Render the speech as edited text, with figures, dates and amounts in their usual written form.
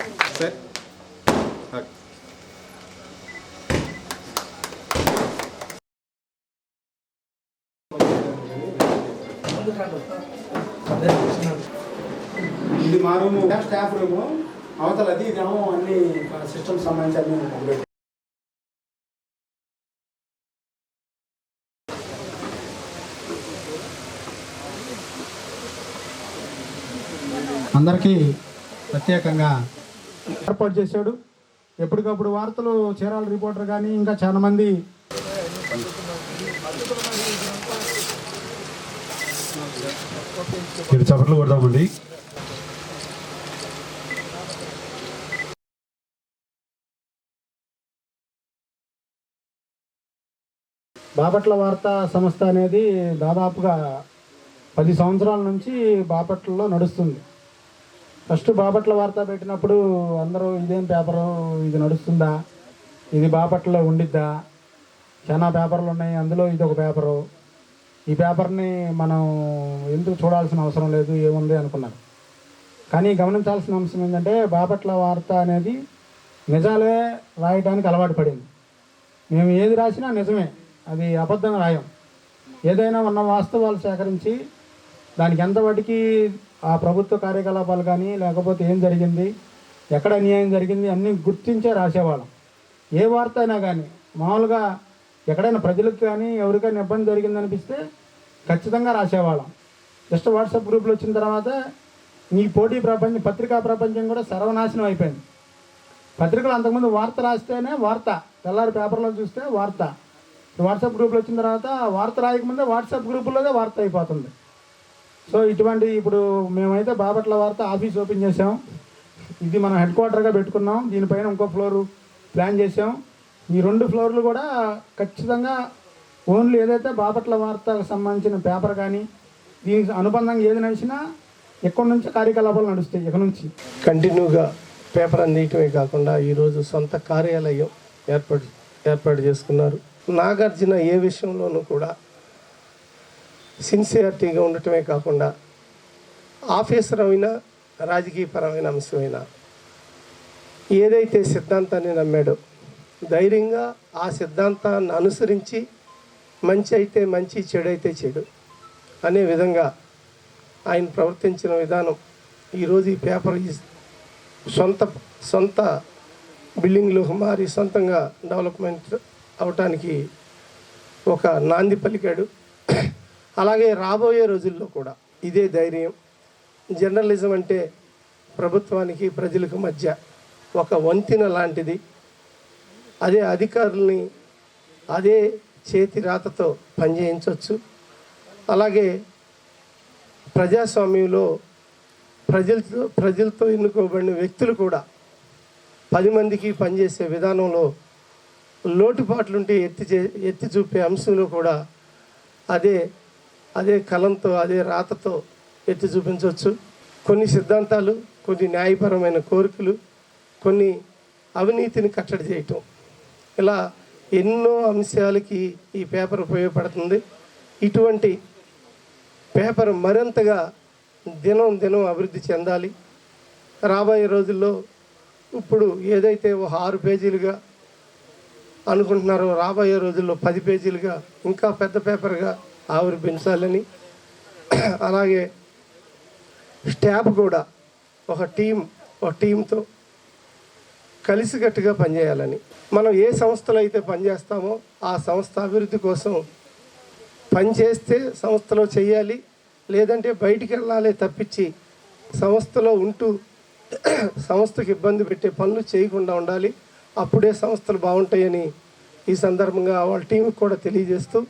Set. Hug. ఇది మా room, staff room. అవతల అది ఇదేమో అన్ని సిస్టమ్స్ సంబంధించి అన్ని ఉంటాయి. అందరికీ ప్రత్యేకంగా ఏర్పాటు చేశాడు. ఎప్పటికప్పుడు వార్తలు చీరాల రిపోర్టర్ కానీ ఇంకా చాలా మంది చప్పట్లు కొడదామండి. బాపట్ల వార్తా సంస్థ అనేది దాదాపుగా 10 సంవత్సరాల నుంచి బాపట్లలో నడుస్తుంది. ఫస్ట్ బాపట్ల వార్త పెట్టినప్పుడు అందరూ ఇదేం పేపరు, ఇది నడుస్తుందా, ఇది బాపట్లలో ఉండిద్దా, చాలా పేపర్లు ఉన్నాయి, అందులో ఇది ఒక పేపరు, ఈ పేపర్ని మనం ఎందుకు చూడాల్సిన అవసరం లేదు, ఏముంది అనుకున్నారు. కానీ గమనించాల్సిన అంశం ఏంటంటే బాపట్ల వార్త అనేది నిజాలే రాయడానికి అలవాటు పడింది. మేము ఏది రాసినా నిజమే, అది అబద్ధంగా రాయం. ఏదైనా ఉన్న వాస్తవాలు సేకరించి దానికి ఎంతవాటికి ఆ ప్రభుత్వ కార్యకలాపాలు కానీ లేకపోతే ఏం జరిగింది, ఎక్కడ అన్యాయం జరిగింది అన్నీ గుర్తించే రాసేవాళ్ళం. ఏ వార్త అయినా కానీ మామూలుగా ఎక్కడైనా ప్రజలకు కానీ ఎవరికైనా ఇబ్బంది జరిగిందనిపిస్తే ఖచ్చితంగా రాసేవాళ్ళం. జస్ట్ వాట్సాప్ గ్రూపులు వచ్చిన తర్వాత ఈ పోటీ ప్రపంచం, పత్రికా ప్రపంచం కూడా సర్వనాశనం అయిపోయింది. పత్రికలు అంతకుముందు వార్త రాస్తేనే వార్త, తెల్లారి పేపర్లో చూస్తే వార్త. వాట్సాప్ గ్రూపులు వచ్చిన తర్వాత వార్త రాయకముందే వాట్సాప్ గ్రూపుల్లోనే వార్త అయిపోతుంది. సో ఇటువంటి ఇప్పుడు మేమైతే బాపట్ల వార్త ఆఫీస్ ఓపెన్ చేసాం. ఇది మనం హెడ్ క్వార్టర్గా పెట్టుకున్నాం. దీనిపైన ఇంకో ఫ్లోరు ప్లాన్ చేసాం. ఈ 2 ఫ్లోర్లు కూడా ఖచ్చితంగా ఓన్లీ ఏదైతే బాపట్ల వార్తకు సంబంధించిన పేపర్ కానీ దీనికి అనుబంధంగా ఏది నడిచినా ఎక్కడి నుంచి కార్యకలాపాలు నడుస్తాయి. ఇక నుంచి కంటిన్యూగా పేపర్ అందించడమే కాకుండా ఈరోజు సొంత కార్యాలయం ఏర్పాటు చేసుకున్నారు. నాగార్జున ఏ విషయంలోనూ కూడా సిన్సియారిటీగా ఉండటమే కాకుండా ఆఫీసర్ అయినా రాజకీయపరమైన అంశమైనా ఏదైతే సిద్ధాంతాన్ని నమ్మాడో ధైర్యంగా ఆ సిద్ధాంతాన్ని అనుసరించి మంచి అయితే మంచి, చెడు అయితే చెడు అనే విధంగా ఆయన ప్రవర్తించిన విధానం ఈరోజు ఈ పేపర్ సొంత బిల్డింగ్లో మారి సొంతంగా డెవలప్మెంట్ అవటానికి ఒక నాంది పలికాడు. అలాగే రాబోయే రోజుల్లో కూడా ఇదే ధైర్యం. జర్నలిజం అంటే ప్రభుత్వానికి ప్రజలకు మధ్య ఒక వంతెన లాంటిది. అదే అధికారుల్ని అదే చేతి రాతతో పనిచేయించవచ్చు. అలాగే ప్రజాస్వామ్యంలో ప్రజలతో ఎన్నుకోబడిన వ్యక్తులు కూడా 10 మందికి పనిచేసే విధానంలో లోటుపాట్లుంటే ఎత్తి చూపే అంశంలో కూడా అదే కలంతో అదే రాతతో ఎత్తి చూపించవచ్చు. కొన్ని సిద్ధాంతాలు, కొన్ని న్యాయపరమైన కోరికలు, కొన్ని అవినీతిని కట్టడి చేయటం, ఇలా ఎన్నో అంశాలకి ఈ పేపర్ ఉపయోగపడుతుంది. ఇటువంటి పేపర్ మరింతగా దినం అభివృద్ధి చెందాలి. రాబోయే రోజుల్లో ఇప్పుడు ఏదైతే 6 పేజీలుగా అనుకుంటున్నారో రాబోయే రోజుల్లో 10 పేజీలుగా ఇంకా పెద్ద పేపర్గా ఆవిర్భించాలని, అలాగే స్టాఫ్ కూడా ఒక టీంతో కలిసికట్టుగా పనిచేయాలని, మనం ఏ సంస్థలో అయితే పనిచేస్తామో ఆ సంస్థ అభివృద్ధి కోసం పనిచేస్తే సంస్థలో చేయాలి, లేదంటే బయటికి వెళ్ళాలి తప్పించి సంస్థలో ఉంటూ సంస్థకు ఇబ్బంది పెట్టే పనులు చేయకుండా ఉండాలి. అప్పుడే సంస్థలు బాగుంటాయని ఈ సందర్భంగా వాళ్ళ టీంకి కూడా తెలియజేస్తూ